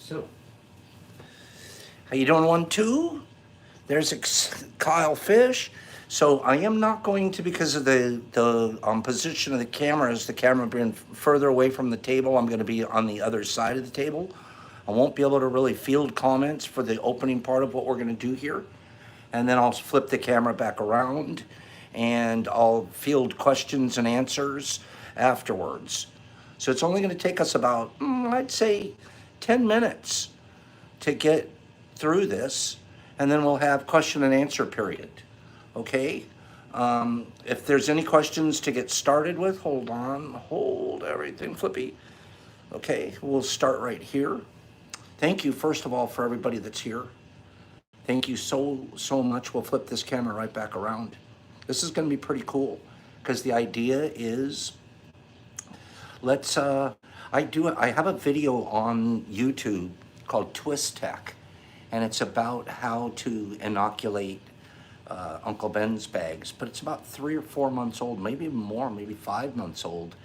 So, how you doing, 1-2? There's Kyle Fish. So I am not going to, because of the position of the camera, as the camera being further away from the table, I'm going to be on the other side of the table. I won't be able to really field comments for the opening part of what we're going to do here. And then I'll flip the camera back around and I'll field questions and answers afterwards. So it's only going to take us about, I'd say, 10 minutes to get through this, and then we'll have question and answer period. Okay? If there's any questions to get started with, hold on, hold everything flippy. Okay, we'll start right here. Thank you, first of all, for everybody that's here. Thank you so much. We'll flip this camera right back around. This is going to be pretty cool because the idea is, I have a video on YouTube called Twist Tech, and it's about how to inoculate Uncle Ben's bags, but it's about 3 or 4 months old, maybe more, maybe 5 months old.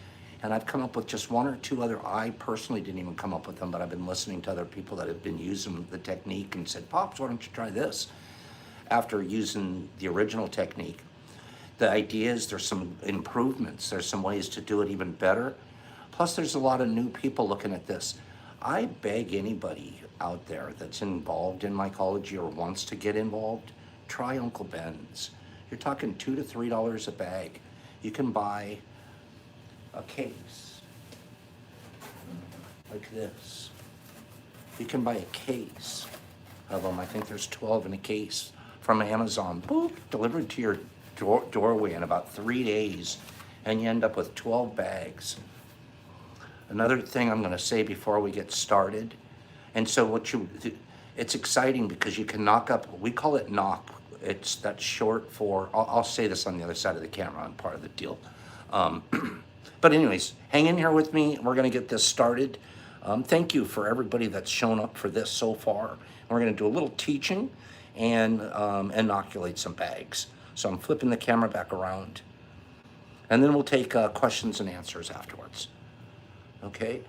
And I've come up with just 1 or 2 other. I personally didn't even come up with them, but I've been listening to other people that have been using the technique and said, Pops, why don't you try this? After using the original technique. The idea is there's some improvements. There's some ways to do it even better. Plus, there's a lot of new people looking at this. I beg anybody out there that's involved in mycology or wants to get involved, try Uncle Ben's. You're talking $2 to $3 a bag. You can buy a case like this. You can buy a case of them. I think there's 12 in a case from Amazon. Boop, delivered to your doorway in about 3 days, and you end up with 12 bags. Another thing I'm going to say before we get started, and so it's exciting because you can knock up, we call it knock. That's short for, I'll say this on the other side of the camera, I'm part of the deal. But anyways, hang in here with me. We're going to get this started. Thank you for everybody that's shown up for this so far. We're going to do a little teaching and inoculate some bags. So I'm flipping the camera back around. And then we'll take questions and answers afterwards. Okay?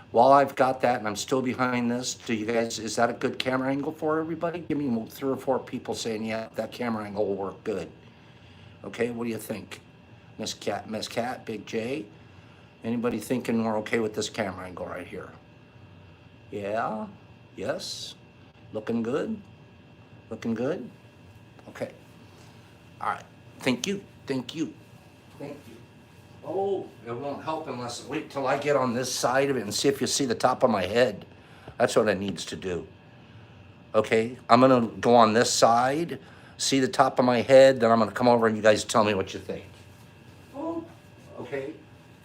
While I've got that and I'm still behind this, is that a good camera angle for everybody? Give me 3 or 4 people saying, yeah, that camera angle will work good. Okay, what do you think? Miss Cat, Big J? Anybody thinking we're okay with this camera angle right here? Yeah? Yes? Looking good? Looking good? Okay. All right. Thank you. Thank you. Thank you. Oh, it won't help unless, wait till I get on this side of it and see if you see the top of my head. That's what it needs to do. Okay, I'm gonna go on this side, see the top of my head, then I'm gonna come over and you guys tell me what you think. Oh, okay,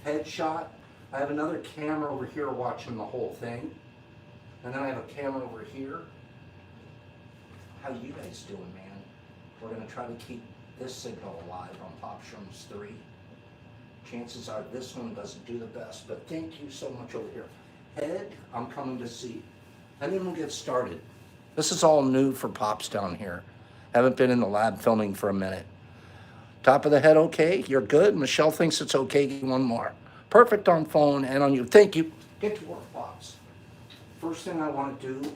headshot. I have another camera over here watching the whole thing. And then I have a camera over here. How you guys doing, man? We're gonna try to keep this signal alive on Pop Shrooms 3. Chances are this one doesn't do the best, but thank you so much over here. Head, I'm coming to see. And then we'll get started. This is all new for Pops down here. Haven't been in the lab filming for a minute. Top of the head, okay? You're good? Michelle thinks it's okay. Give me 1 more. Perfect on phone and on you. Thank you. Get to work, Pops. First thing I want to do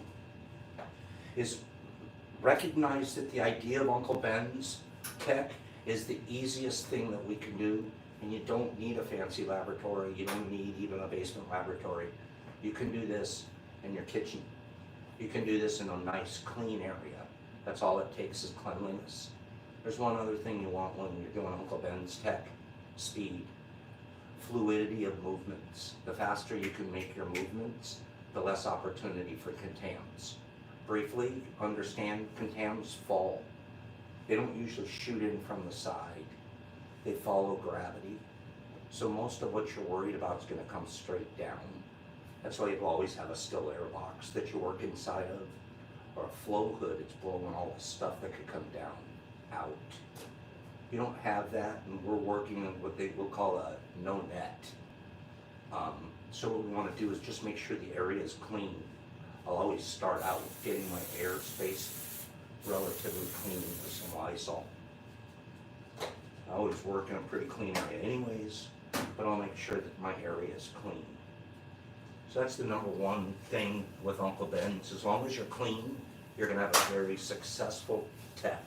is recognize that the idea of Uncle Ben's tech is the easiest thing that we can do, and you don't need a fancy laboratory. You don't need even a basement laboratory. You can do this in your kitchen. You can do this in a nice, clean area. That's all it takes is cleanliness. There's one other thing you want when you're doing Uncle Ben's tech: speed, fluidity of movements. The faster you can make your movements, the less opportunity for contams. Briefly, understand contams fall. They don't usually shoot in from the side. They follow gravity. So most of what you're worried about is going to come straight down. That's why you always have a still air box that you work inside of, or a flow hood. It's blowing all the stuff that could come down out. You don't have that, and we're working on what they will call a no net. So what we want to do is just make sure the area is clean. I'll always start out with getting my airspace relatively clean with some Lysol. I always work in a pretty clean area anyways, but I'll make sure that my area is clean. So that's the number one thing with Uncle Ben's. As long as you're clean, you're gonna have a very successful tech.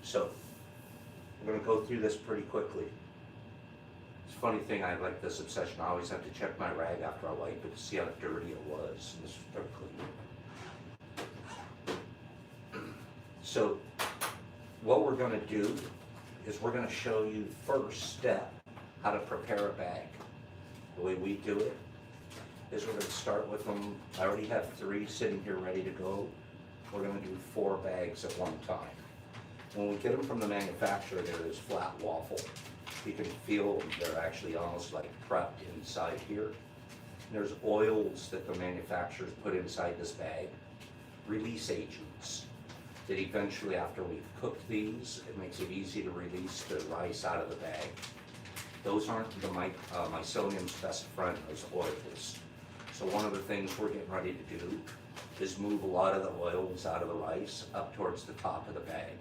So, we're gonna go through this pretty quickly. It's a funny thing, I like this obsession. I always have to check my rag after I wipe it to see how dirty it was. And this is very clean. So, what we're gonna do is we're gonna show you first step how to prepare a bag. The way we do it is we're gonna start with them. I already have 3 sitting here ready to go. We're gonna do 4 bags at one time. When we get them from the manufacturer, they're this flat waffle. You can feel them. They're actually almost like prepped inside here. And there's oils that the manufacturers put inside this bag, release agents, that eventually after we've cooked these, it makes it easy to release the rice out of the bag. Those aren't the mycelium's best friend, those oils. So one of the things we're getting ready to do is move a lot of the oils out of the rice up towards the top of the bag.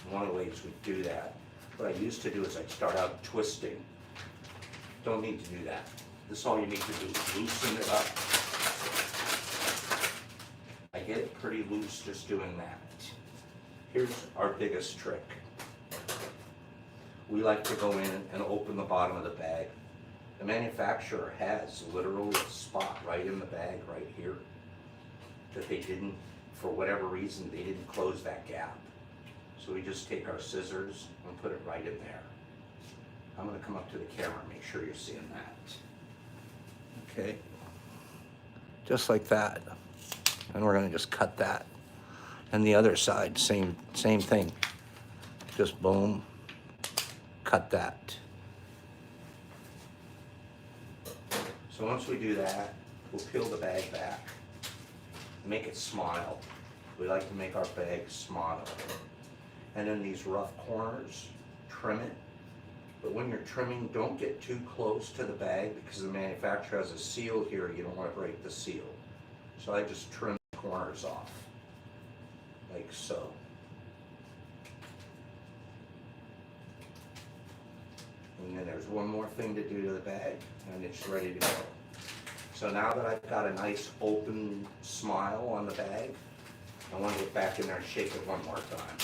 One of the ways we do that, what I used to do is I'd start out twisting. Don't need to do that. This all you need to do is loosen it up. I get it pretty loose just doing that. Here's our biggest trick. We like to go in and open the bottom of the bag. The manufacturer has literally a spot right in the bag right here that they didn't, for whatever reason, they didn't close that gap. So we just take our scissors and put it right in there. I'm gonna come up to the camera and make sure you're seeing that. Okay, just like that. And we're gonna just cut that. And the other side, same thing. Just boom, cut that. So once we do that, we'll peel the bag back, make it smile. We like to make our bag smile. And then these rough corners, trim it. But when you're trimming, don't get too close to the bag because the manufacturer has a seal here. You don't want to break the seal. So I just trim the corners off, like so. And then there's one more thing to do to the bag, and it's ready to go. So now that I've got a nice open smile on the bag, I want to get back in there and shake it one more time.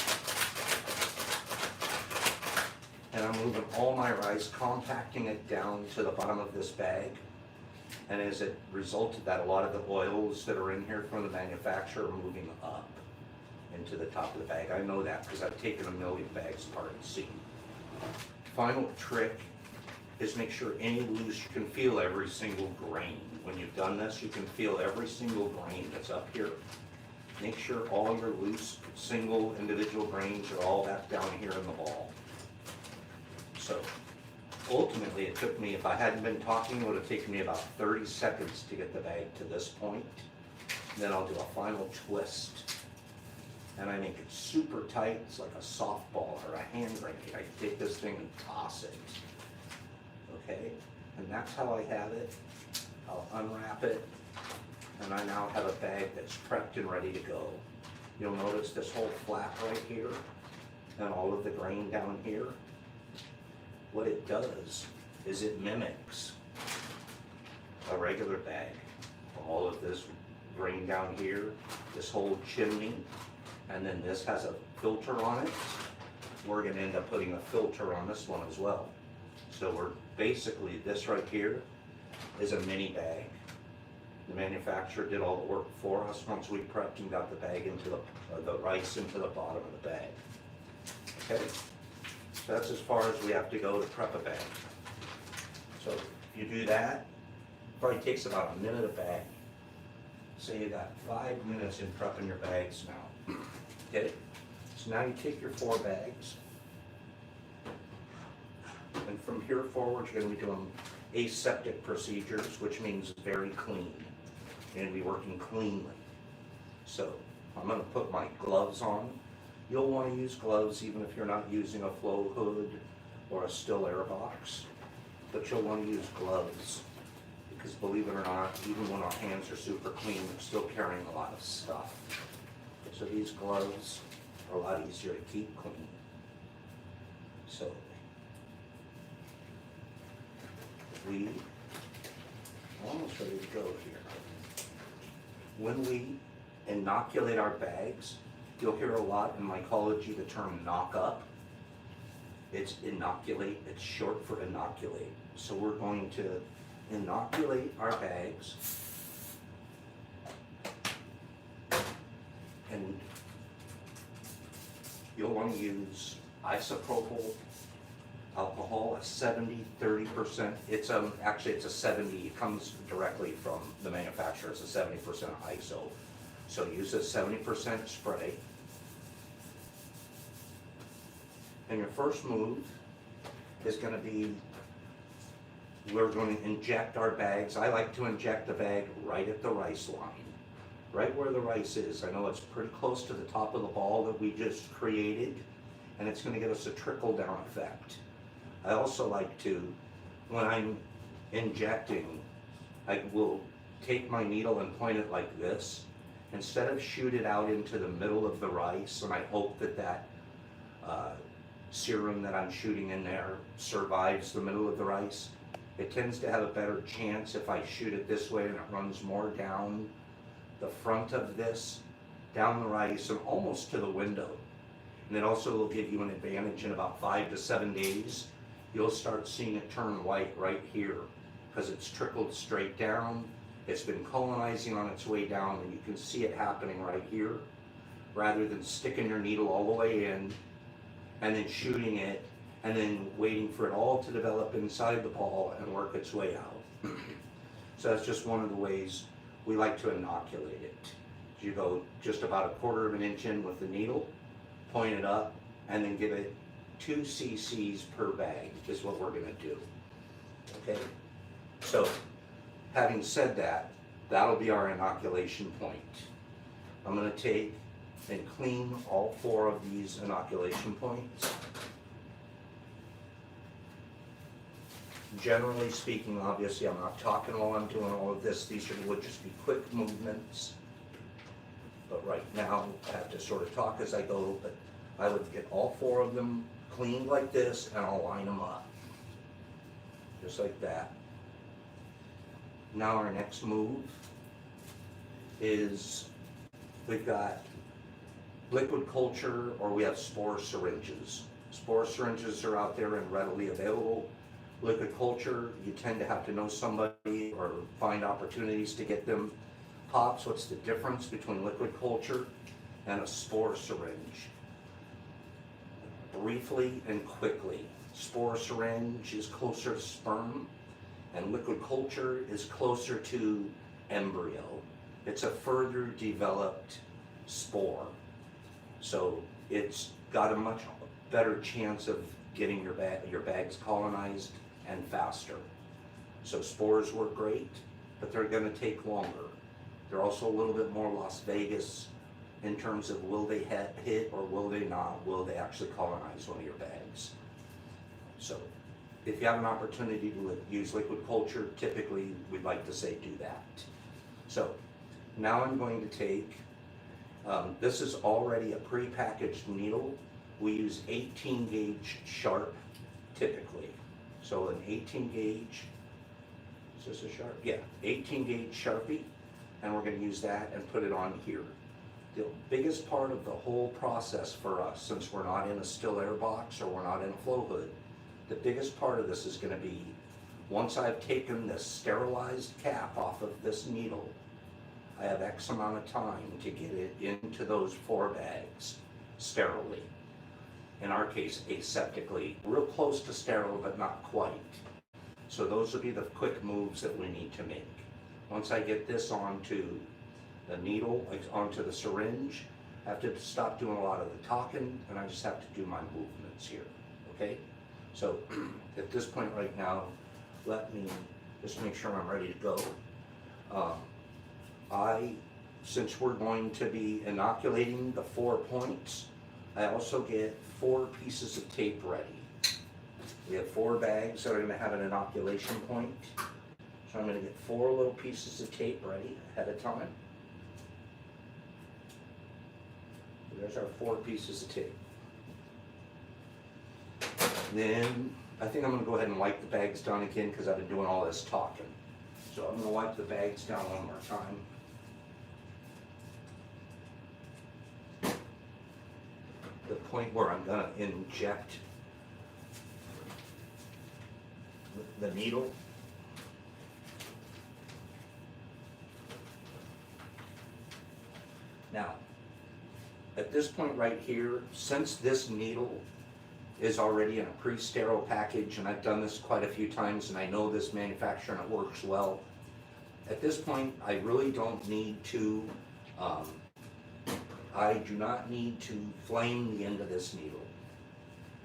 And I'm moving all my rice, compacting it down to the bottom of this bag. And as a result of that, a lot of the oils that are in here from the manufacturer are moving up into the top of the bag. I know that because I've taken 1,000,000 bags apart and seen. Final trick is make sure any loose, you can feel every single grain. When you've done this, you can feel every single grain that's up here. Make sure all your loose, single, individual grains are all back down here in the ball. So ultimately it took me, if I hadn't been talking, it would have taken me about 30 seconds to get the bag to this point. Then I'll do a final twist. And I make it super tight. It's like a softball or a hand grenade. I take this thing and toss it. Okay? And that's how I have it. I'll unwrap it. And I now have a bag that's prepped and ready to go. You'll notice this whole flap right here and all of the grain down here. What it does is it mimics a regular bag. All of this grain down here, this whole chimney, and then this has a filter on it. We're gonna end up putting a filter on this one as well. So we're basically, this right here is a mini bag. The manufacturer did all the work for us once we prepped and got the bag into the rice into the bottom of the bag. Okay? So that's as far as we have to go to prep a bag. So if you do that, it probably takes about a minute a bag. So you got 5 minutes in prepping your bags now. Okay? So now you take your 4 bags. And from here forward, you're going to be doing aseptic procedures, which means very clean. You're going to be working cleanly. So I'm going to put my gloves on. You'll want to use gloves even if you're not using a flow hood or a still air box. But you'll want to use gloves because believe it or not, even when our hands are super clean, we're still carrying a lot of stuff. So these gloves are a lot easier to keep clean. So we almost ready to go here. When we inoculate our bags, you'll hear a lot in mycology the term knock up. It's inoculate, it's short for inoculate. So we're going to inoculate our bags, and you'll want to use isopropyl alcohol, a 70-30%. It's actually it's a 70. It comes directly from the manufacturer. It's a 70% ISO. So use a 70% spray. And your first move is going to be, we're going to inject our bags. I like to inject the bag right at the rice line, right where the rice is. I know it's pretty close to the top of the ball that we just created, and it's going to give us a trickle down effect. I also like to, when I'm injecting, I will take my needle and point it like this. Instead of shoot it out into the middle of the rice, and I hope that that serum that I'm shooting in there survives the middle of the rice. It tends to have a better chance if I shoot it this way and it runs more down the front of this, down the rice, and almost to the window. And it also will give you an advantage in about 5 to 7 days. You'll start seeing it turn white right here because it's trickled straight down. It's been colonizing on its way down, and you can see it happening right here, rather than sticking your needle all the way in and then shooting it and then waiting for it all to develop inside the ball and work its way out. So that's just one of the ways we like to inoculate it. You go just about 1/4 of an inch in with the needle, point it up, and then give it 2 cc's per bag is what we're going to do. Okay? So, having said that, that'll be our inoculation point. I'm going to take and clean all 4 of these inoculation points. Generally speaking, obviously, I'm not talking while I'm doing all of this. These would just be quick movements. But right now, I have to sort of talk as I go, but I would get all 4 of them cleaned like this, and I'll line them up. Just like that. Now our next move is we've got liquid culture, or we have spore syringes. Spore syringes are out there and readily available. Liquid culture, you tend to have to know somebody or find opportunities to get them. Pops, what's the difference between liquid culture and a spore syringe? Briefly and quickly, spore syringe is closer to sperm, and liquid culture is closer to embryo. It's a further developed spore. So it's got a much better chance of getting your bags colonized and faster. So spores work great, but they're going to take longer. They're also a little bit more Las Vegas in terms of will they hit or will they not? Will they actually colonize one of your bags? So if you have an opportunity to use liquid culture, typically we'd like to say do that. So now I'm going to take, this is already a pre-packaged needle. We use 18 gauge sharp typically. So an 18 gauge, is this a sharp? Yeah, 18 gauge Sharpie, and we're going to use that and put it on here. The biggest part of the whole process for us, since we're not in a still air box or we're not in a flow hood, the biggest part of this is going to be, once I've taken this sterilized cap off of this needle, I have X amount of time to get it into those 4 bags sterilely. In our case, aseptically, real close to sterile, but not quite. So those will be the quick moves that we need to make. Once I get this onto the needle, onto the syringe, I have to stop doing a lot of the talking, and I just have to do my movements here, okay? So at this point right now, let me just make sure I'm ready to go. Since we're going to be inoculating the 4 points, I also get 4 pieces of tape ready. We have 4 bags that are going to have an inoculation point. So I'm going to get 4 little pieces of tape ready ahead of time. So there's our 4 pieces of tape. Then I think I'm going to go ahead and wipe the bags down again because I've been doing all this talking. So I'm gonna wipe the bags down one more time. The point where I'm gonna inject the needle. Now, at this point right here, since this needle is already in a pre-sterile package, and I've done this quite a few times, and I know this manufacturer and it works well, at this point, I really don't need to, I do not need to flame the end of this needle.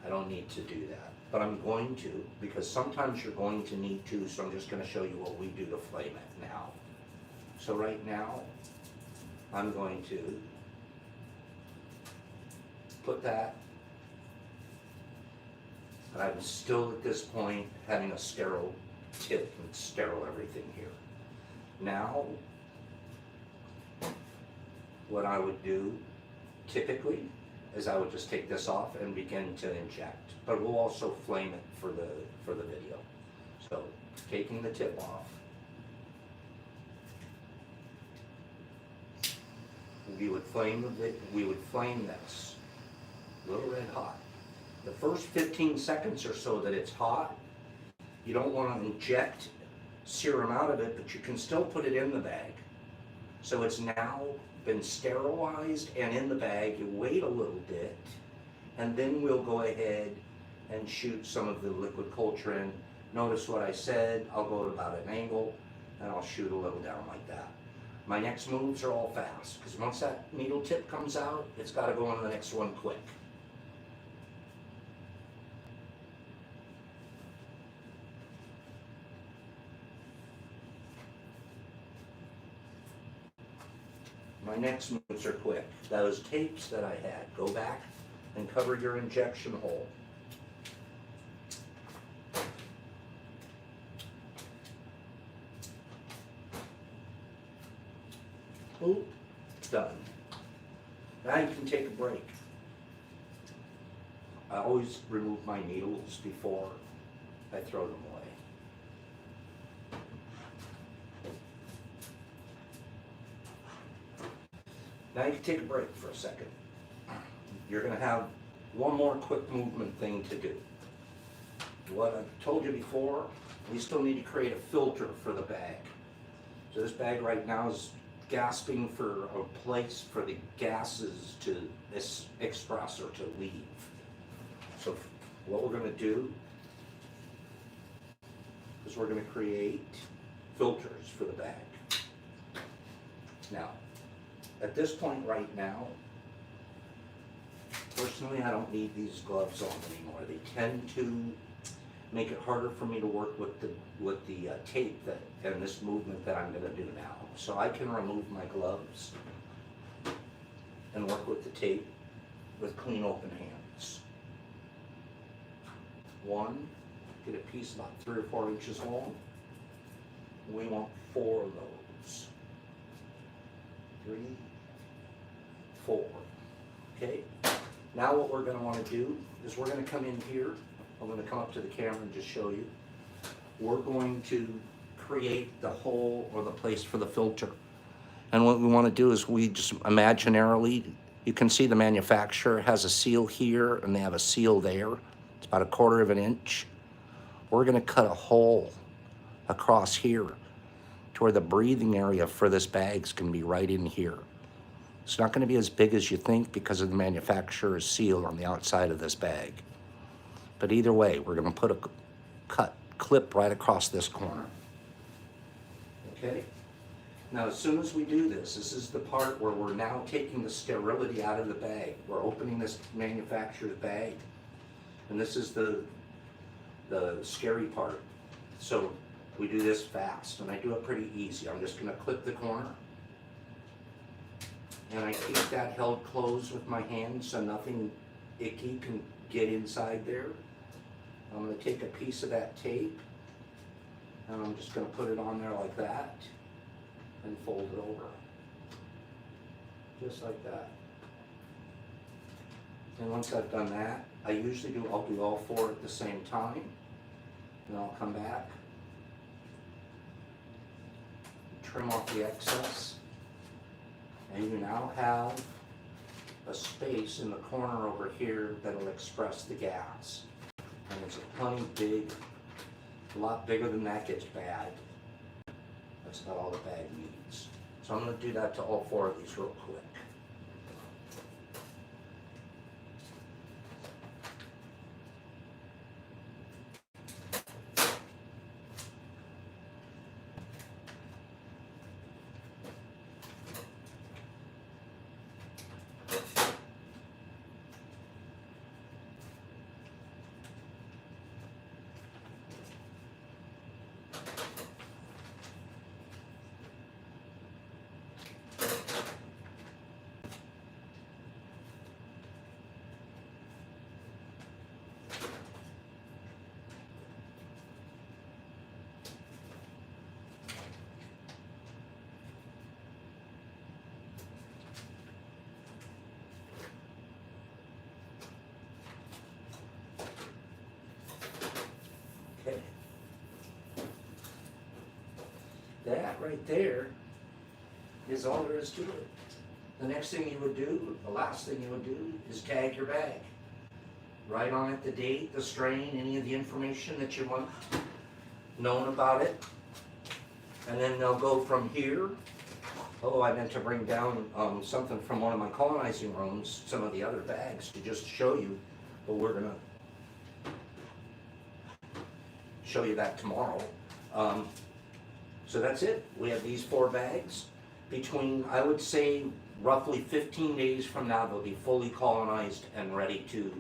I don't need to do that, but I'm going to, because sometimes you're going to need to, so I'm just gonna show you what we do to flame it now. So right now, I'm going to put that, but I'm still at this point having a sterile tip and sterile everything here. Now, what I would do typically is I would just take this off and begin to inject, but we'll also flame it for the video. So taking the tip off, we would flame this a little red hot. The first 15 seconds or so that it's hot, you don't want to inject serum out of it, but you can still put it in the bag. So it's now been sterilized and in the bag. You wait a little bit, and then we'll go ahead and shoot some of the liquid culture in. Notice what I said, I'll go at about an angle, and I'll shoot a little down like that. My next moves are all fast, because once that needle tip comes out, it's got to go on the next one quick. My next moves are quick. Those tapes that I had, go back and cover your injection hole. Boop, done. Now you can take a break. I always remove my needles before I throw them away. Now you can take a break for a second. You're going to have one more quick movement thing to do. What I told you before, we still need to create a filter for the bag. So this bag right now is gasping for a place for the gases to express or to leave. So what we're going to do is we're going to create filters for the bag. Now, at this point right now, personally, I don't need these gloves on anymore. They tend to make it harder for me to work with the tape and this movement that I'm going to do now. So I can remove my gloves and work with the tape with clean open hands. One, get a piece about 3 or 4 inches long. We want 4 of those. 3, 4. Okay? Now what we're going to want to do is we're going to come in here. I'm going to come up to the camera and just show you. We're going to create the hole or the place for the filter. And what we want to do is we just imaginarily, you can see the manufacturer has a seal here and they have a seal there. It's about 1/4 of an inch. We're going to cut a hole across here to where the breathing area for this bag is going to be right in here. It's not going to be as big as you think because of the manufacturer's seal on the outside of this bag. But either way, we're going to put a clip right across this corner. Okay? Now, as soon as we do this, this is the part where we're now taking the sterility out of the bag. We're opening this manufacturer's bag. And this is the scary part. So we do this fast, and I do it pretty easy. I'm just going to clip the corner. And I keep that held closed with my hand so nothing icky can get inside there. I'm going to take a piece of that tape, and I'm just going to put it on there like that, and fold it over. Just like that. And once I've done that, I'll do all 4 at the same time, and I'll come back, trim off the excess. And you now have a space in the corner over here that'll express the gas. And it's a plenty big, a lot bigger than that gets bad. That's about all the bag needs. So I'm going to do that to all 4 of these real quick. Okay. That right there is all there is to it. The next thing you would do, the last thing you would do, is tag your bag. Write on it the date, the strain, any of the information that you want known about it. And then they'll go from here. Oh, I meant to bring down something from one of my colonizing rooms, some of the other bags, to just show you, but we're gonna show you that tomorrow. So that's it. We have these 4 bags. Between, I would say, roughly 15 days from now, they'll be fully colonized and ready to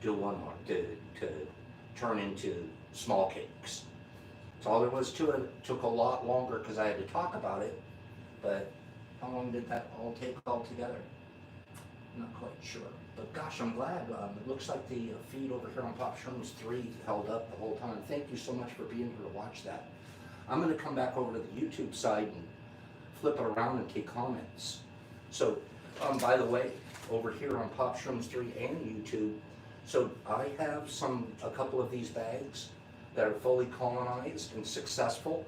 do one more, to turn into small cakes. That's all there was to it. It took a lot longer because I had to talk about it, but how long did that all take altogether? I'm not quite sure. But gosh, I'm glad. It looks like the feed over here on Pop Shrooms 3 held up the whole time. Thank you so much for being here to watch that. I'm going to come back over to the YouTube side and flip it around and take comments. So, by the way, over here on Pop Shrooms 3 and YouTube, so I have a couple of these bags that are fully colonized and successful,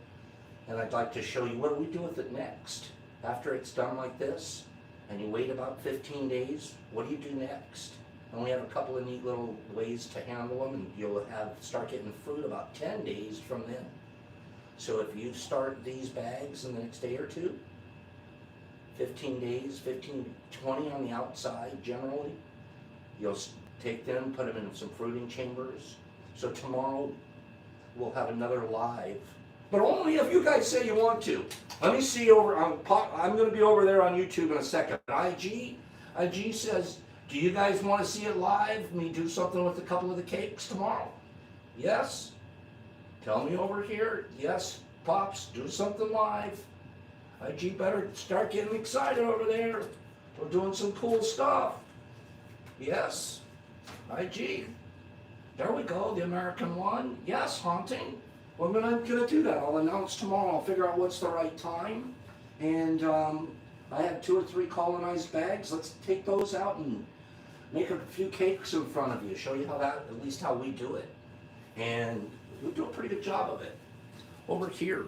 and I'd like to show you what do we do with it next. After it's done like this, and you wait about 15 days, what do you do next? And we have a couple of neat little ways to handle them, and you'll start getting fruit about 10 days from then. So if you start these bags in the next day or two, 15 days, 20 on the outside generally, you'll take them, put them in some fruiting chambers. So tomorrow we'll have another live, but only if you guys say you want to. Let me see over on I'm going to be over there on YouTube in a second. IG says, do you guys want to see it live? Me do something with a couple of the cakes tomorrow? Yes. Tell me over here. Yes, Pops, do something live. IG better start getting excited over there. We're doing some cool stuff. Yes. IG. There we go, the American one. Yes, Haunting. Well, I'm gonna do that. I'll announce tomorrow. I'll figure out what's the right time. And I have 2 or 3 colonized bags. Let's take those out and make a few cakes in front of you. Show you how at least how we do it. And we do a pretty good job of it. Over here,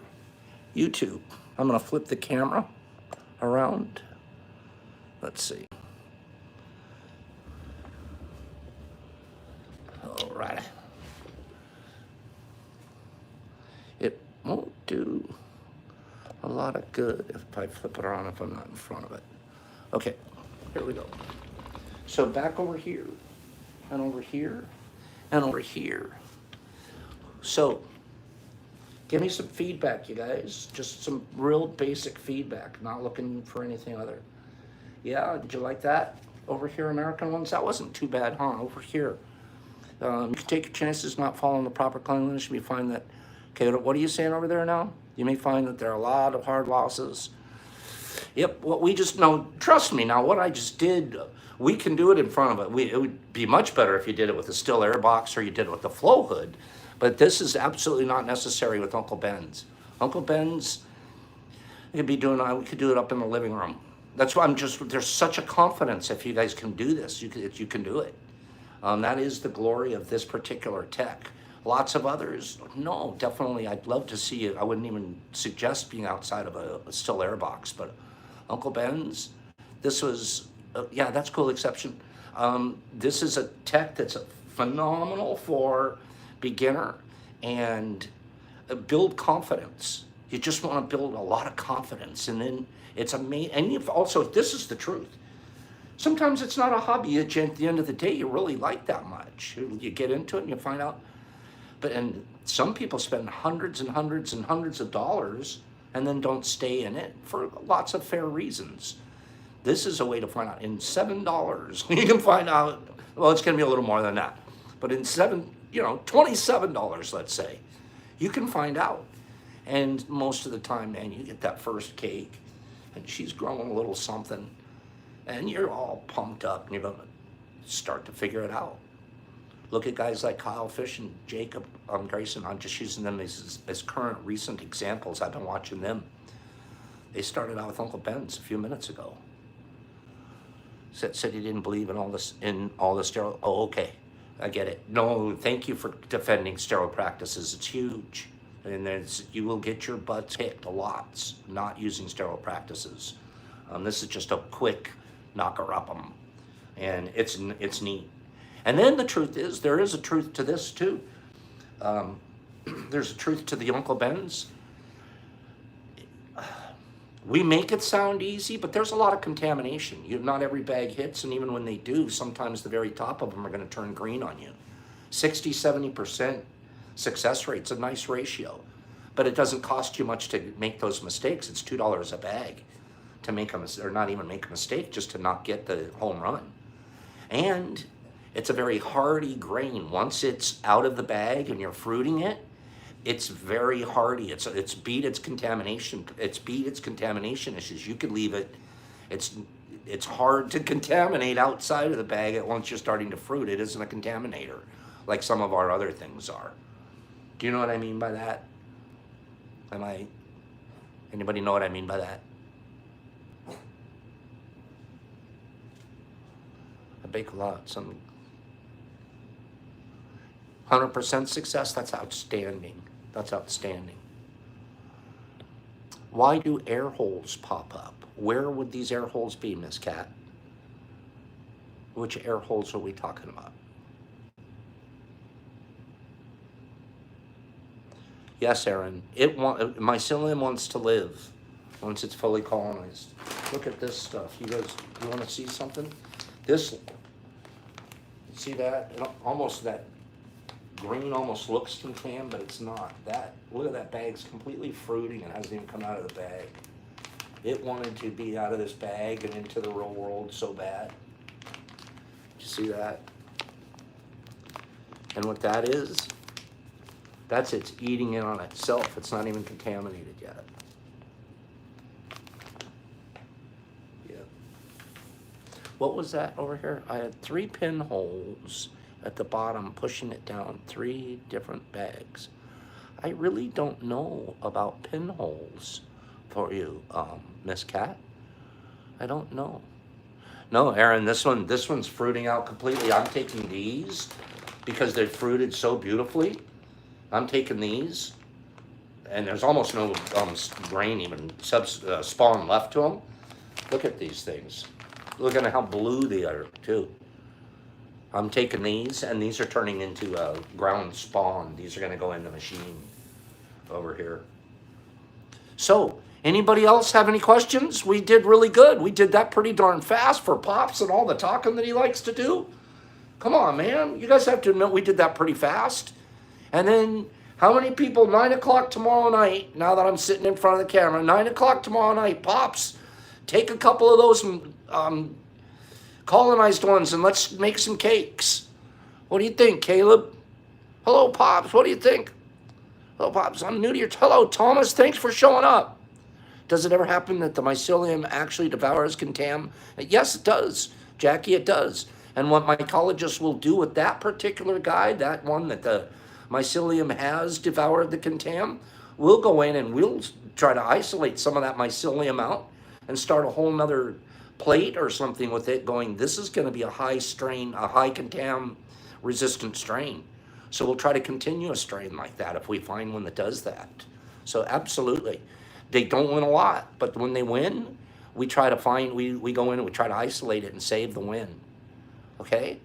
YouTube. I'm gonna flip the camera around. Let's see. All right. It won't do a lot of good if I flip it around if I'm not in front of it. Okay, here we go. So back over here, and over here, and over here. So, give me some feedback, you guys. Just some real basic feedback, not looking for anything other. Yeah, did you like that? Over here, American ones? That wasn't too bad, huh? Over here. You can take your chances not following the proper cleanliness. You may find that, okay, what are you saying over there now? You may find that there are a lot of hard losses. Yep, what we just know, trust me now, what I just did, we can do it in front of it. It would be much better if you did it with a still air box or you did it with the flow hood, but this is absolutely not necessary with Uncle Ben's. Uncle Ben's, we could do it up in the living room. That's why there's such a confidence if you guys can do this, you can do it. That is the glory of this particular tech. Lots of others, no, definitely. I'd love to see it. I wouldn't even suggest being outside of a still air box, but Uncle Ben's, this was, yeah, that's cool exception. This is a tech that's phenomenal for beginner and build confidence. You just want to build a lot of confidence, and then it's amazing. And you've also, this is the truth. Sometimes it's not a hobby that at the end of the day you really like that much. You get into it and you find out. And some people spend hundreds and hundreds and hundreds of dollars and then don't stay in it for lots of fair reasons. This is a way to find out. In $7, you can find out, well, it's going to be a little more than that. But in $27, let's say, you can find out. And most of the time, man, you get that first cake and she's growing a little something and you're all pumped up and you're going to start to figure it out. Look at guys like Kyle Fish and Jacob Grayson. I'm just using them as current recent examples. I've been watching them. They started out with Uncle Ben's a few minutes ago. Said he didn't believe in all this steroid. Oh, okay, I get it. No, thank you for defending steroid practices. It's huge, and you will get your butts kicked a lot not using steroid practices. This is just a quick knocker-up-em, and it's neat. And then the truth is, there is a truth to this too. There's a truth to the Uncle Ben's. We make it sound easy, but there's a lot of contamination. Not every bag hits, and even when they do, sometimes the very top of them are going to turn green on you. 60, 70% success rate's a nice ratio, but it doesn't cost you much to make those mistakes. It's $2 a bag to make a mistake, or not even make a mistake, just to not get the home run. And it's a very hardy grain. Once it's out of the bag and you're fruiting it, it's very hardy. It's beat its contamination. It's beat its contamination issues. You could leave it. It's hard to contaminate outside of the bag once you're starting to fruit. It isn't a contaminator like some of our other things are. Do you know what I mean by that? Anybody know what I mean by that? I bake a lot. 100% success, that's outstanding. That's outstanding. Why do air holes pop up? Where would these air holes be, Miss Cat? Which air holes are we talking about? Yes, Aaron. Mycelium wants to live once it's fully colonized. Look at this stuff. You guys, you want to see something? This, see that? That green almost looks contaminated, but it's not. Look at that bag's completely fruiting and hasn't even come out of the bag. It wanted to be out of this bag and into the real world so bad. You see that? And what that is, it's eating it on itself. It's not even contaminated yet. Yeah. What was that over here? I had 3 pinholes at the bottom, pushing it down, 3 different bags. I really don't know about pinholes for you, Miss Cat. I don't know. No, Aaron, this one's fruiting out completely. I'm taking these because they're fruited so beautifully. I'm taking these, and there's almost no grain, even spawn left to them. Look at these things. Look at how blue they are, too. I'm taking these, and these are turning into ground spawn. These are going to go in the machine over here. So, anybody else have any questions? We did really good. We did that pretty darn fast for Pops and all the talking that he likes to do. Come on, man. You guys have to admit we did that pretty fast. And then, how many people, 9 o'clock tomorrow night, now that I'm sitting in front of the camera, 9 o'clock tomorrow night, Pops, take a couple of those colonized ones and let's make some cakes. What do you think, Caleb? Hello, Pops. What do you think? Hello, Pops. I'm new to your... Hello, Thomas. Thanks for showing up. Does it ever happen that the mycelium actually devours contam? Yes, it does. Jackie, it does. And what mycologists will do with that particular guy, that one that the mycelium has devoured the contam, we'll go in and we'll try to isolate some of that mycelium out and start a whole nother plate or something with it going, this is going to be a high strain, a high contam resistant strain. So we'll try to continue a strain like that if we find one that does that. So absolutely. They don't win a lot, but when they win, we try to find, we go in and we try to isolate it and save the win. Okay?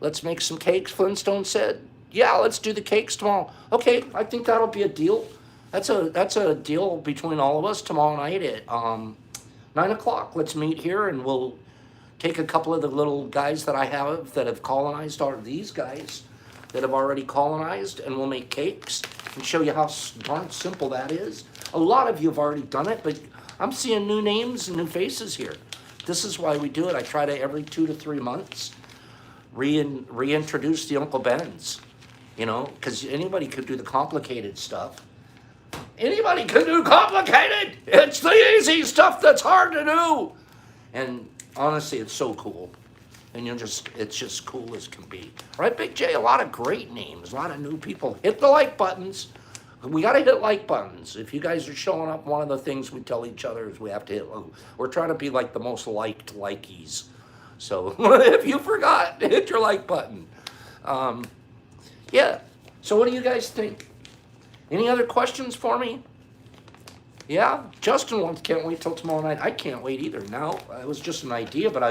Let's make some cakes, Flintstone said. Yeah, let's do the cakes tomorrow. Okay, I think that'll be a deal. That's a deal between all of us tomorrow night at 9 o'clock. Let's meet here and we'll take a couple of the little guys that I have that have colonized, or these guys that have already colonized, and we'll make cakes and show you how darn simple that is. A lot of you have already done it, but I'm seeing new names and new faces here. This is why we do it. I try to every 2 to 3 months reintroduce the Uncle Ben's, you know, because anybody could do the complicated stuff. Anybody can do complicated. It's the easy stuff that's hard to do. And honestly, it's so cool. And it's just cool as can be. Right, Big J? A lot of great names, a lot of new people. Hit the like buttons. We got to hit like buttons. If you guys are showing up, one of the things we tell each other is we have to hit, we're trying to be like the most liked likies. So if you forgot, hit your like button. Yeah. So what do you guys think? Any other questions for me? Yeah, Justin can't wait till tomorrow night. I can't wait either. Now, it was just an idea, but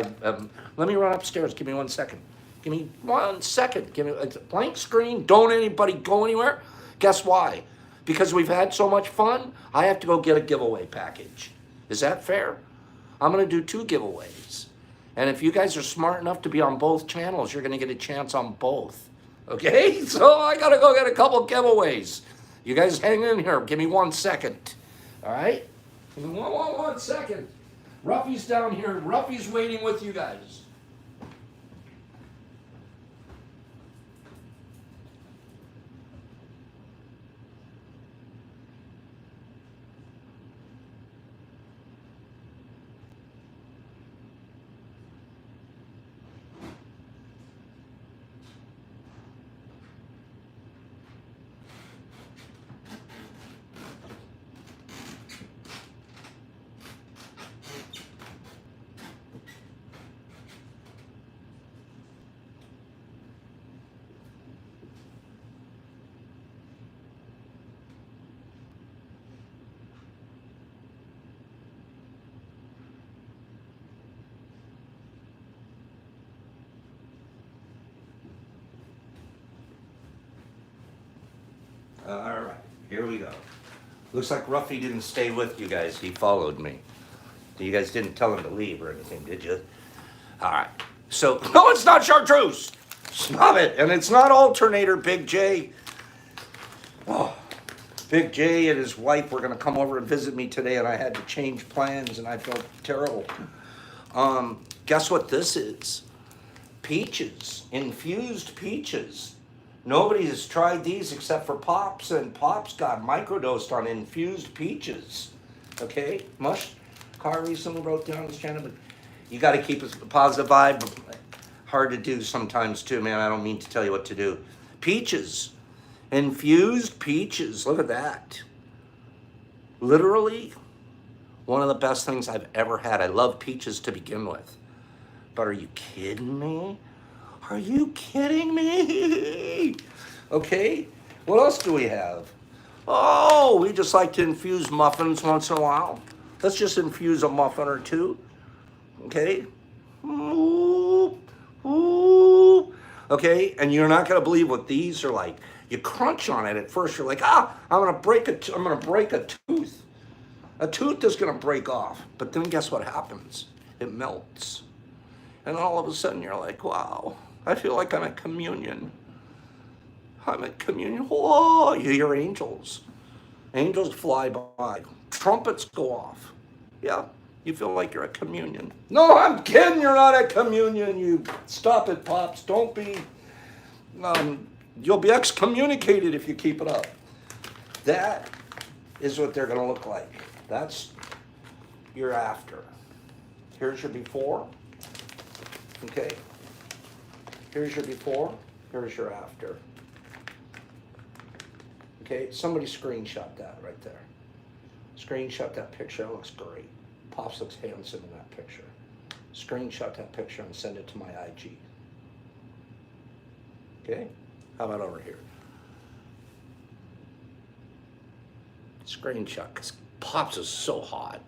let me run upstairs. Give me 1 second. Give me 1 second. Give me a blank screen. Don't anybody go anywhere. Guess why? Because we've had so much fun, I have to go get a giveaway package. Is that fair? I'm going to do 2 giveaways. And if you guys are smart enough to be on both channels, you're going to get a chance on both. Okay? So I got to go get a couple giveaways. You guys hang in here. Give me 1 second. All right? Give me 1 second. Ruffy's down here. Ruffy's waiting with you guys. All right, here we go. Looks like Ruffy didn't stay with you guys. He followed me. You guys didn't tell him to leave or anything, did you? All right. So, no, it's not chartreuse. Stop it. And it's not alternator, Big J. Oh, Big J and his wife were going to come over and visit me today, and I had to change plans, and I felt terrible. Guess what this is? Peaches. Infused peaches. Nobody has tried these except for Pops, and Pops got microdosed on infused peaches. Okay? Carr recently wrote down this channel, but you got to keep a positive vibe. Hard to do sometimes too, man. I don't mean to tell you what to do. Peaches. Infused peaches. Look at that. Literally one of the best things I've ever had. I love peaches to begin with. But are you kidding me? Are you kidding me? Okay, what else do we have? Oh, we just like to infuse muffins once in a while. Let's just infuse a muffin or two. Okay? Ooh, ooh. Okay, and you're not gonna believe what these are like. You crunch on it at first, you're like, I'm gonna break a tooth. A tooth is gonna break off, but then guess what happens? It melts. And all of a sudden you're like, wow, I feel like I'm at communion. I'm at communion. Whoa, you hear angels. Angels fly by. Trumpets go off. Yeah, you feel like you're at communion. No, I'm kidding, you're not at communion. You stop it, Pops. Don't be, you'll be excommunicated if you keep it up. That is what they're gonna look like. That's your after. Here's your before. Okay, here's your before, here's your after. Okay, somebody screenshot that right there. Screenshot that picture, it looks great. Pops looks handsome in that picture. Screenshot that picture and send it to my IG. Okay, How about over here? Screenshot, because Pops is so hot.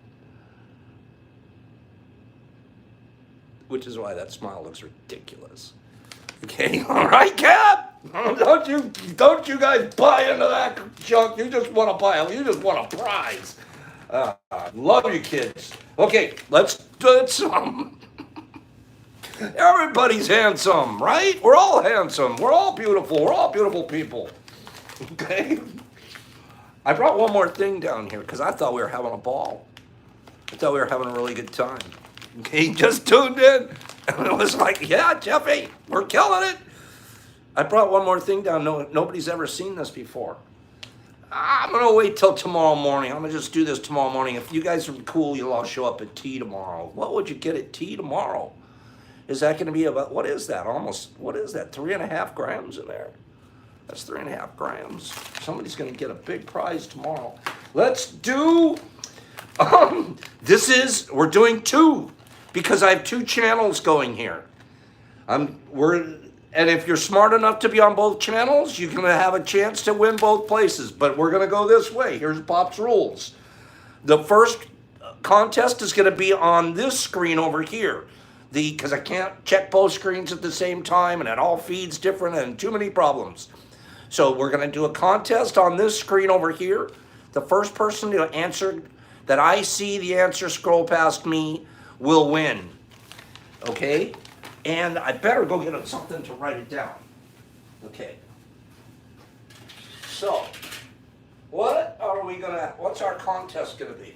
Which is why that smile looks ridiculous. Okay, all right, Cap? Don't you guys buy into that junk. You just want a prize. Love you kids. Okay, let's do some. Everybody's handsome, right? We're all handsome. We're all beautiful. We're all beautiful people. Okay? I brought one more thing down here because I thought we were having a ball. I thought we were having a really good time. Okay, just tuned in. And it was like, yeah, Jeffy, we're killing it. I brought one more thing down. Nobody's ever seen this before. I'm going to wait till tomorrow morning. I'm going to just do this tomorrow morning. If you guys are cool, you'll all show up at tea tomorrow. What would you get at tea tomorrow? Is that going to be about, what is that? 3.5 grams in there? That's 3.5 grams. Somebody's going to get a big prize tomorrow. Let's do, we're doing 2 because I have 2 channels going here. And if you're smart enough to be on both channels, you're going to have a chance to win both places. But we're going to go this way. Here's Pop's rules. The first contest is going to be on this screen over here. Because I can't check both screens at the same time, and it all feeds different and too many problems. So we're going to do a contest on this screen over here. The first person to answer, that I see the answer scroll past me, will win. Okay? And I better go get something to write it down. Okay. So, what's our contest gonna be?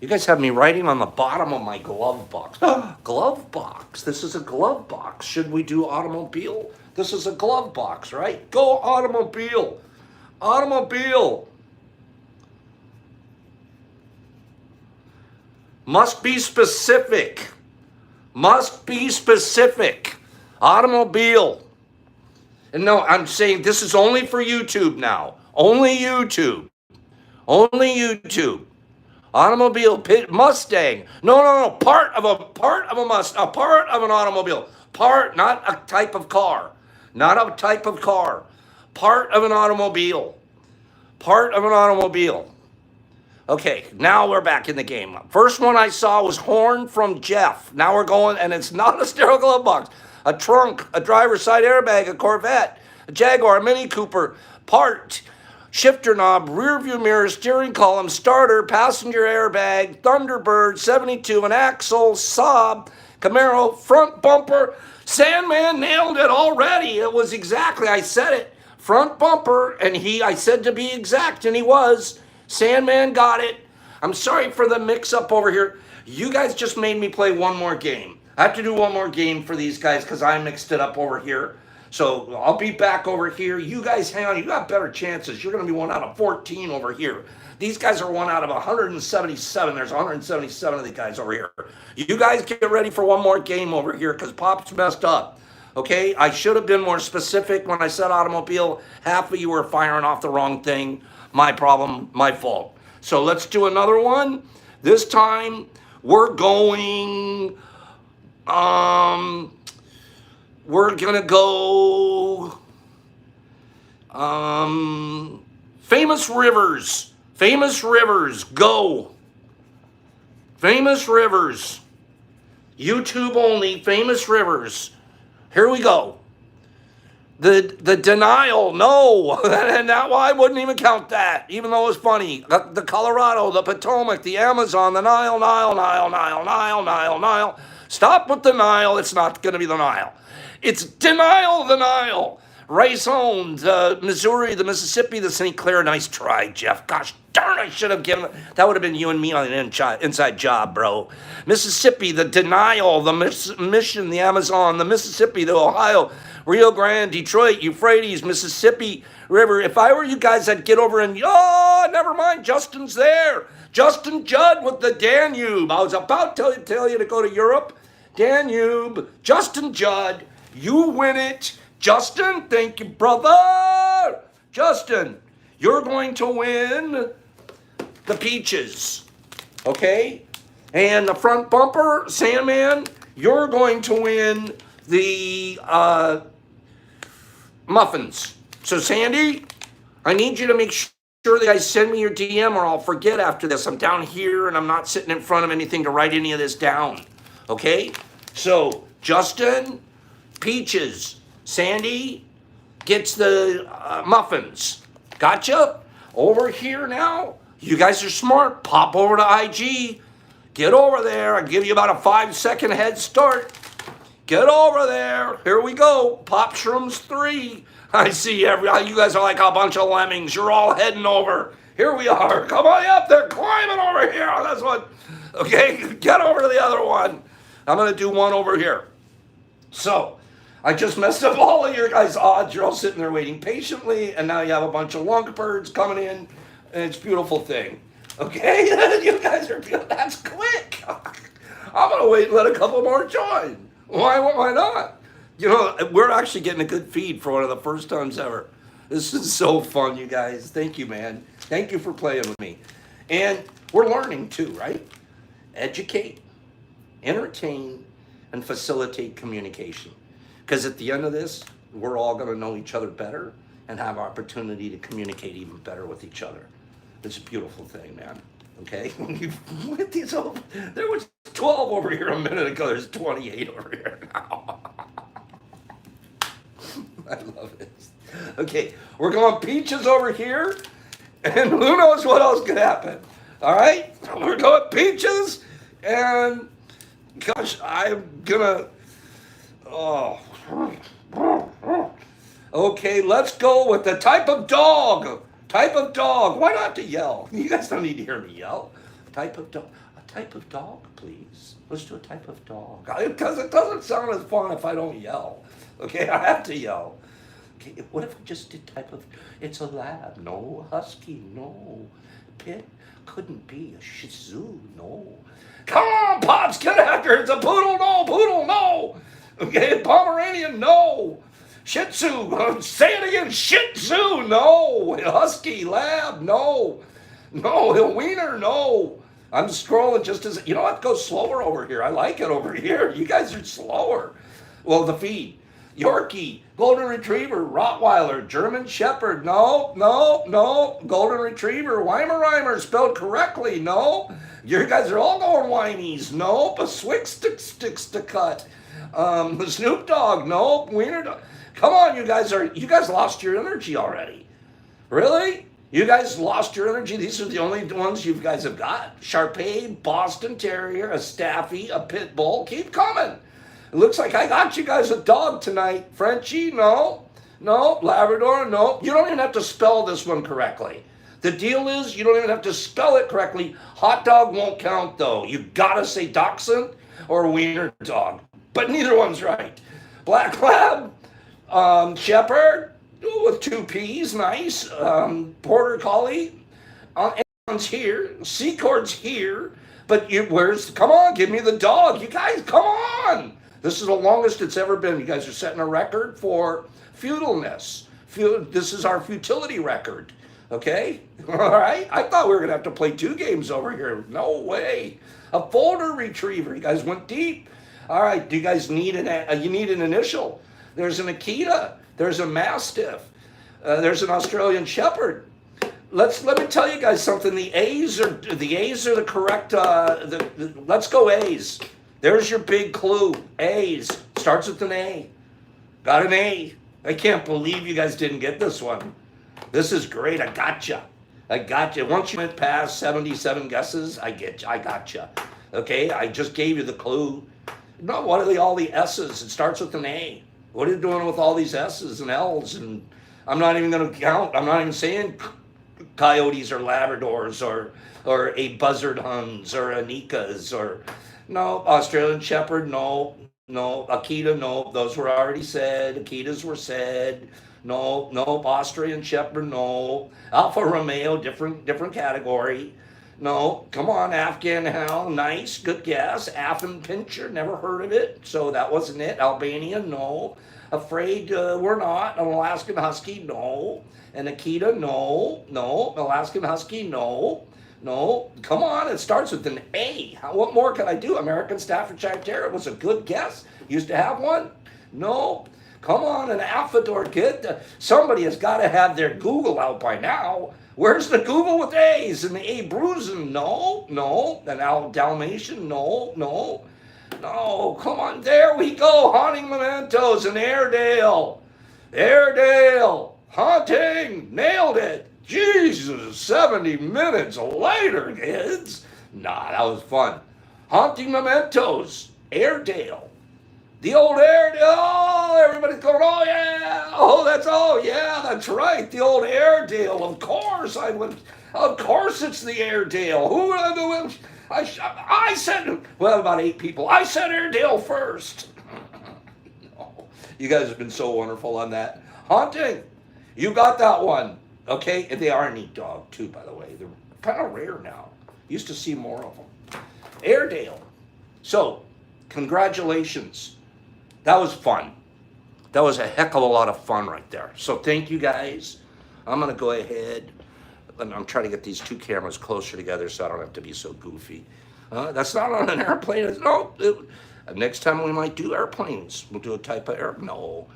You guys have me writing on the bottom of my glove box. Glove box. This is a glove box. Should we do automobile? This is a glove box, right? Go automobile. Automobile. Must be specific. Must be specific. Automobile. And no, I'm saying this is only for YouTube now. Only YouTube. Only YouTube. Automobile, Mustang. No. Part of an automobile. Part, not a type of car. Not a type of car. Part of an automobile. Part of an automobile. Okay, now we're back in the game. First one I saw was horn from Jeff. Now we're going, and it's not a sterile glove box. A trunk, a driver's side airbag, a Corvette, a Jaguar, a Mini Cooper, part, shifter knob, rear view mirror, steering column, starter, passenger airbag, Thunderbird, 72, an axle, Saab, Camaro, front bumper. Sandman nailed it already. It was exactly, I said it. Front bumper, and I said to be exact, and he was. Sandman got it. I'm sorry for the mix-up over here. You guys just made me play one more game. I have to do one more game for these guys because I mixed it up over here. So I'll be back over here. You guys hang on. You got better chances. You're going to be 1 out of 14 over here. These guys are 1 out of 177. There's 177 of these guys over here. You guys get ready for one more game over here because Pop's messed up. Okay? I should have been more specific when I said automobile. Half of you were firing off the wrong thing. My problem, my fault. So let's do another one. This time we're going, we're gonna go, famous rivers. Famous rivers, go. Famous rivers. YouTube only, famous rivers. Here we go. The denial, no. And that, I wouldn't even count that, even though it was funny. The Colorado, the Potomac, the Amazon, the Nile. Stop with the Nile. It's not going to be the Nile. It's denial the Nile. Rayzone, the Missouri, the Mississippi, the St. Clair. Nice try, Jeff. Gosh darn, I should have given it. That would have been you and me on an inside job, bro. Mississippi, the denial, the Mission, the Amazon, the Mississippi, the Ohio, Rio Grande, Detroit, Euphrates, Mississippi River. If I were you guys, I'd get over and, never mind, Justin's there. Justin Judd with the Danube. I was about to tell you to go to Europe. Danube, Justin Judd, you win it. Justin, thank you, brother. Justin, you're going to win the peaches, okay? And the front bumper, Sandman, you're going to win the muffins. So Sandy, I need you to make sure that you guys send me your DM or I'll forget after this. I'm down here and I'm not sitting in front of anything to write any of this down. Okay? So Justin, Peaches, Sandy gets the muffins. Gotcha? Over here now, you guys are smart. Pop over to IG. Get over there. I'll give you about a 5-second head start. Get over there. Here we go. Pop Shrooms 3. I see you guys are like a bunch of lemmings. You're all heading over. Here we are. Come on up. They're climbing over here. That's what. Okay, get over to the other one. I'm going to do one over here. So, I just messed up all of your guys' odds. You're all sitting there waiting patiently, and now you have a bunch of lunk birds coming in, and it's a beautiful thing. Okay? You guys are beautiful. That's quick. I'm going to wait and let a couple more join. Why not? You know, we're actually getting a good feed for one of the first times ever. This is so fun, you guys. Thank you, man. Thank you for playing with me. And we're learning too, right? Educate, entertain, and facilitate communication. Because at the end of this, we're all going to know each other better and have opportunity to communicate even better with each other. It's a beautiful thing, man. Okay? When you with these over, there was 12 over here a minute ago. There's 28 over here now. I love it. Okay, we're going Peaches over here, and who knows what else could happen. All right? We're going Peaches, and gosh, I'm gonna, oh. Okay, let's go with the type of dog. Type of dog. Why do I have to yell? You guys don't need to hear me yell. Type of dog. A type of dog, please. Let's do a type of dog. Because it doesn't sound as fun if I don't yell. Okay, I have to yell. Okay, what if I just did type of, it's a lab. No, husky, no. Pit, couldn't be. A shih tzu, no. Come on, Pops, get after it. It's a poodle, no. Okay, Pomeranian, no. Shih Tzu, say it again, Shih Tzu, no. Husky, lab, no. No, wiener, no. I'm scrolling just as, you know what, go slower over here. I like it over here. You guys are slower. Well, the feed. Yorkie, Golden Retriever, Rottweiler, German Shepherd, no. Golden Retriever, Weimaraner, spelled correctly, no. You guys are all going whinies, no. A Swick sticks to cut. Snoop Dogg, no. Wiener Dog. Come on, you guys lost your energy already. Really? You guys lost your energy? These are the only ones you guys have got. Shar-Pei, Boston Terrier, a Staffy, a Pit Bull. Keep coming. It looks like I got you guys a dog tonight. Frenchie, no. Labrador, no. You don't even have to spell this one correctly. The deal is you don't even have to spell it correctly. Hot dog won't count, though. You gotta say dachshund or wiener dog. But neither one's right. Black Lab, Shepherd with 2 P's, nice. Border Collie, Aron's here. Secord's here. But come on, give me the dog. You guys, come on. This is the longest it's ever been. You guys are setting a record for futileness. This is our futility record. Okay? All right? I thought we were going to have to play 2 games over here. No way. A folder retriever. You guys went deep. All right. Do you guys need you need an initial? There's an Akita. There's a Mastiff. There's an Australian Shepherd. Let me tell you guys something. The A's are the correct. Let's go A's. There's your big clue. A's starts with an A. Got an A. I can't believe you guys didn't get this one. This is great. I gotcha. Once you went past 77 guesses, I gotcha. Okay, I just gave you the clue. No, what are all the S's? It starts with an A. What are you doing with all these S's and L's? And I'm not even going to count. I'm not even saying coyotes or Labradors or a buzzard Huns or Anikas or no Australian Shepherd. No Akita. No, those were already said. Akitas were said. No Austrian Shepherd. No Alfa Romeo. Different category. No, come on, Afghan Hound, nice, good guess. Affin Pincher, never heard of it, so that wasn't it. Albania, no. Afraid, we're not. An Alaskan Husky, no. An Akita, no. Alaskan Husky, no. Come on, it starts with an A. What more could I do? American Staffordshire Terrier was a good guess. Used to have one. Nope. Come on, an Alphador kid. Somebody has got to have their Google out by now. Where's the Google with A's and the A bruising? No, no. An Dalmatian? No, no. No, come on. There we go. Haunting Mementos in Airedale. Airedale. Haunting. Nailed it. Jesus, 70 minutes later, kids. Nah, that was fun. Haunting Mementos. Airedale. The old Airedale, oh, everybody's going, oh yeah, that's right, the old Airedale, of course, of course it's the Airedale, I said, well, about 8 people, I said Airedale first. No, you guys have been so wonderful on that. Haunting, you got that one, okay, and they are a neat dog too, by the way, they're kind of rare now, used to see more of them. Airedale, so, congratulations. That was fun. That was a heck of a lot of fun right there. So thank you guys. I'm going to go ahead. I'm trying to get these 2 cameras closer together so I don't have to be so goofy. That's not on an airplane. No. Next time we might do airplanes. We'll do a type of air. No.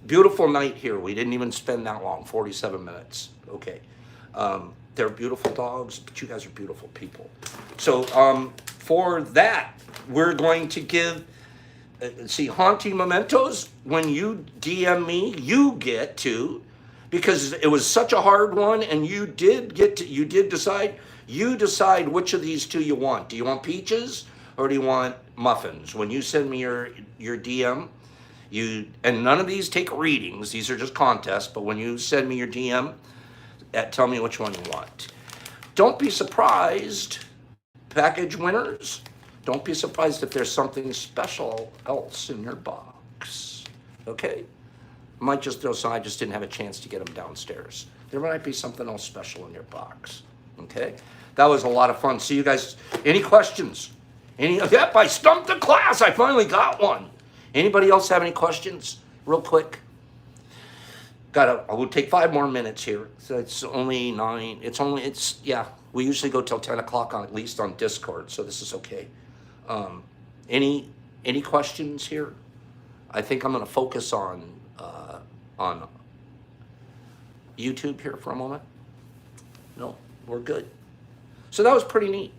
Beautiful night here. We didn't even spend that long. 47 minutes. Okay. They're beautiful dogs, but you guys are beautiful people. So for that, we're going to give... see, Haunting Mementos, when you DM me, you get to, because it was such a hard one, and you did decide, you decide which of these 2 you want. Do you want peaches, or do you want muffins? When you send me your DM, and none of these take readings, these are just contests, but when you send me your DM, tell me which one you want. Don't be surprised, package winners, don't be surprised if there's something special else in your box, okay? Might just throw some, I just didn't have a chance to get them downstairs. There might be something else special in your box, okay? That was a lot of fun. See you guys, any questions? Yep, I stumped the class, I finally got one. Anybody else have any questions, real quick? We'll take 5 more minutes here. So it's only 9, yeah, we usually go till 10 o'clock at least on Discord, so this is okay. Any questions here? I think I'm going to focus on YouTube here for a moment. No, we're good. So that was pretty neat.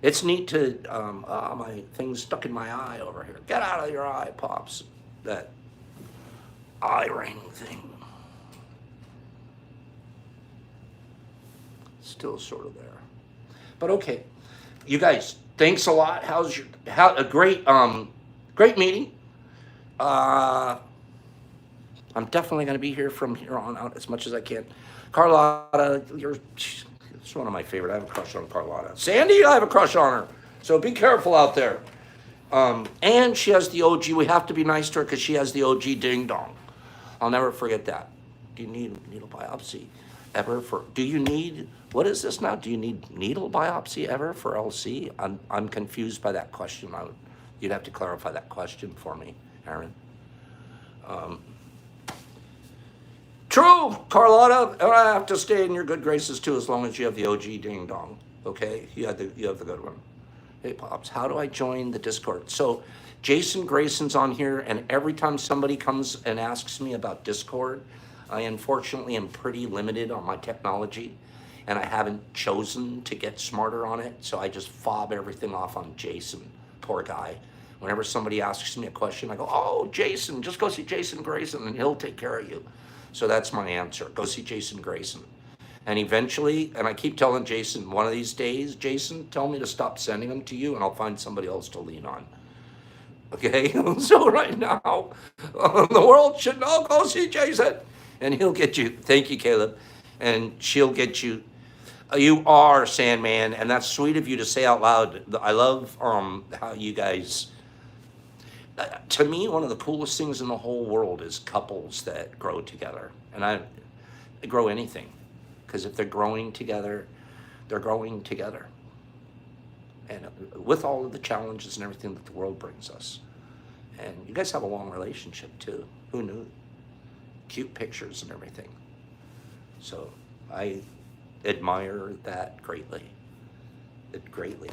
It's neat to, my thing's stuck in my eye over here. Get out of your eye, Pops. That eye ring thing. Still sort of there. But okay. You guys, thanks a lot. A great meeting. I'm definitely going to be here from here on out as much as I can. Carlotta, it's one of my favorite. I have a crush on Carlotta. Sandy, I have a crush on her. So be careful out there. And she has the OG. We have to be nice to her because she has the OG ding dong. I'll never forget that. Do you need needle biopsy ever do you need, what is this now? Do you need needle biopsy ever for LC? I'm confused by that question. You'd have to clarify that question for me, Aaron. True, Carlotta, I have to stay in your good graces too as long as you have the OG ding dong, okay? You have the good one. Hey, Pops, how do I join the Discord? So Jason Grayson's on here, and every time somebody comes and asks me about Discord, I unfortunately am pretty limited on my technology, and I haven't chosen to get smarter on it, so I just fob everything off on Jason, poor guy. Whenever somebody asks me a question, I go, oh, Jason, just go see Jason Grayson, and he'll take care of you. So that's my answer. Go see Jason Grayson. And eventually, and I keep telling Jason, one of these days, Jason, tell me to stop sending them to you, and I'll find somebody else to lean on. Okay? So right now, the world should know, go see Jason. And he'll get you. Thank you, Caleb. And she'll get you. You are, Sandman, and that's sweet of you to say out loud. I love how you guys... to me, one of the coolest things in the whole world is couples that grow together. And I grow anything. Because if they're growing together, they're growing together. And with all of the challenges and everything that the world brings us. And you guys have a long relationship, too. Who knew? Cute pictures and everything. So I admire that greatly. it greatly.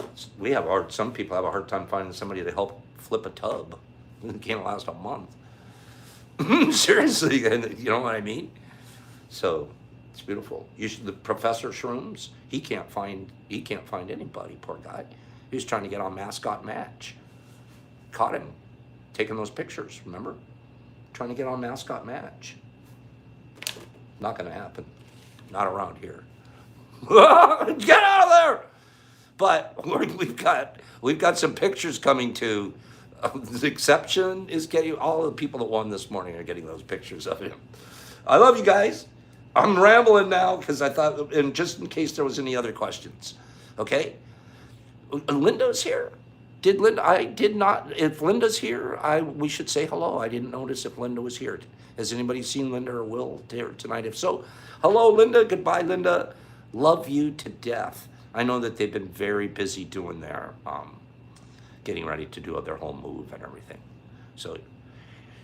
Some people have a hard time finding somebody to help flip a tub. It can't last a month. Seriously, you know what I mean? So it's beautiful. The Professor Shrooms, he can't find anybody, poor guy. He was trying to get on Mascot Match. Caught him taking those pictures, remember? Trying to get on Mascot Match. Not gonna happen. Not around here. Get out of there! But we've got some pictures coming to. The exception is getting, all the people that won this morning are getting those pictures of him. I love you guys. I'm rambling now because I thought, and just in case there was any other questions, okay? Linda's here. I did not. If Linda's here, we should say hello. I didn't notice if Linda was here. Has anybody seen Linda or Will here tonight? If so, hello, Linda. Goodbye, Linda. Love you to death. I know that they've been very busy doing their, getting ready to do their whole move and everything. So,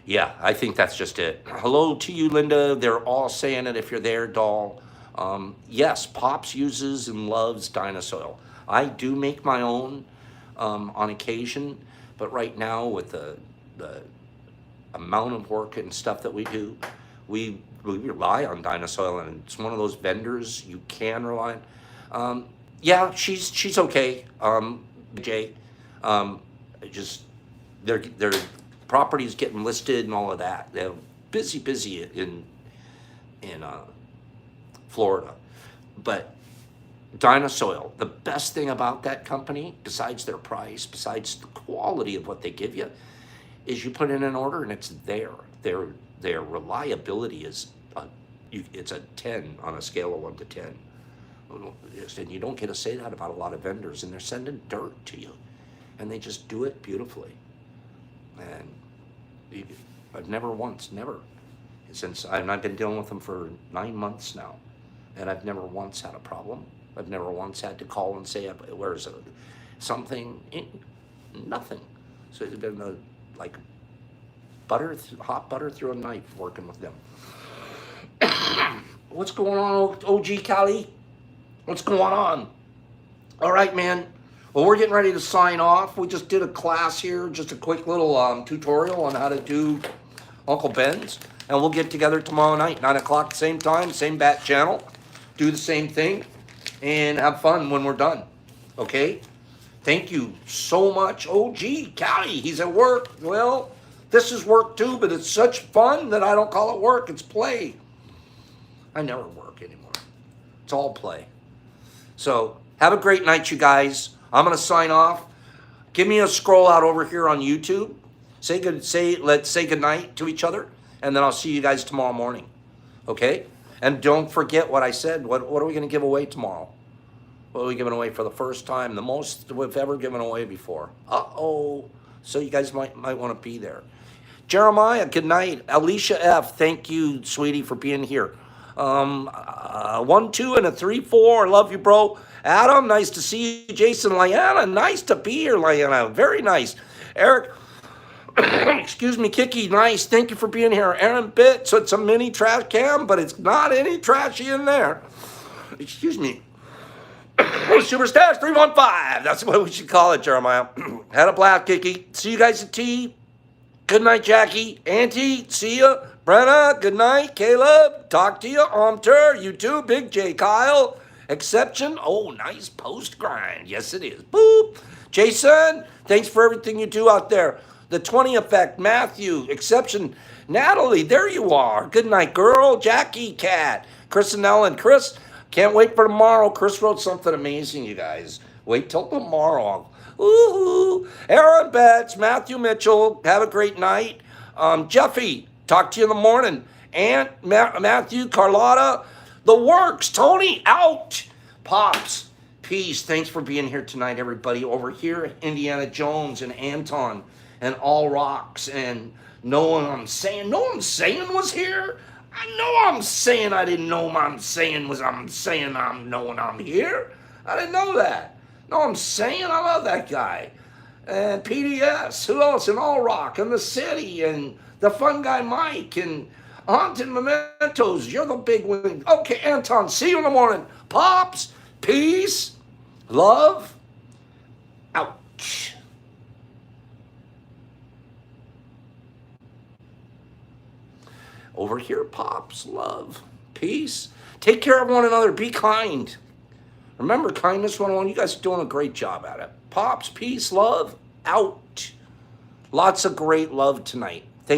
yeah, I think that's just it. Hello to you, Linda. They're all saying it if you're there, doll. Yes, Pops uses and loves Dinosoil. I do make my own on occasion, but right now with the amount of work and stuff that we do, we rely on Dinosoil, and it's one of those vendors you can rely on. Yeah, she's okay. Jay, just their property's getting listed and all of that. They're busy in Florida, but Dinosoil, the best thing about that company, besides their price, besides the quality of what they give you, is you put in an order and it's there. Their reliability is it's a 10 on a scale of 1 to 10. And you don't get to say that about a lot of vendors, and they're sending dirt to you, and they just do it beautifully. And I've never, since I've been dealing with them for 9 months now, and I've never once had a problem. I've never once had to call and say, where's something? Nothing. So it's been like hot butter through a knife working with them. What's going on, OG Cali? What's going on? All right, man. Well, we're getting ready to sign off. We just did a class here, just a quick little tutorial on how to do Uncle Ben's. And we'll get together tomorrow night, 9 o'clock, same time, same bat channel. Do the same thing and have fun when we're done. Okay? Thank you so much. OG Cali, he's at work. Well, this is work too, but it's such fun that I don't call it work. It's play. I never work anymore. It's all play. So have a great night, you guys. I'm going to sign off. Give me a scroll out over here on YouTube. Let's say good night to each other, and then I'll see you guys tomorrow morning. Okay? And don't forget what I said. What are we going to give away tomorrow? What are we giving away for the first time? The most we've ever given away before. Uh-oh. So you guys might want to be there. Jeremiah, good night. Alicia F., thank you, sweetie, for being here. 1, 2, and a 3, 4. Love you, bro. Adam, nice to see you. Jason, Liana, nice to be here, Liana. Very nice. Eric, excuse me, Kiki, nice. Thank you for being here. Aaron Bit, so it's a mini trash can, but it's not any trashy in there. Excuse me. Superstars 315. That's what we should call it, Jeremiah. Had a blast, Kiki. See you guys at tea. Good night, Jackie. Auntie, see ya. Brenna, good night. Caleb, talk to you. Omter, you too. Big J. Kyle, exception. Oh, nice post grind. Yes, it is. Boop. Jason, thanks for everything you do out there. The 20 effect. Matthew, exception. Natalie, there you are. Good night, girl. Jackie, Cat. Chris and Ellen. Chris, can't wait for tomorrow. Chris wrote something amazing, you guys. Wait till tomorrow. Woohoo! Aaron Betts, Matthew Mitchell, have a great night. Jeffy, talk to you in the morning. Aunt, Matthew, Carlotta, the works. Tony, out. Pops, peace. Thanks for being here tonight, everybody. Over here, Indiana Jones and Anton and All Rocks and No One I'm Saying. No One I'm Saying was here. I know I'm saying I didn't know what I'm saying was I'm saying I'm knowing I'm here. I didn't know that. No, I'm saying I love that guy. And PDS, who else? And All Rock, and The City, and the fun guy Mike, and Haunted Mementos. You're the big one. Okay, Anton, see you in the morning. Pops, peace, love, Over here, Pops, love, peace. Take care of one another. Be kind. Remember, kindness 101. You guys are doing a great job at it. Pops, peace, love, out. Lots of great love tonight.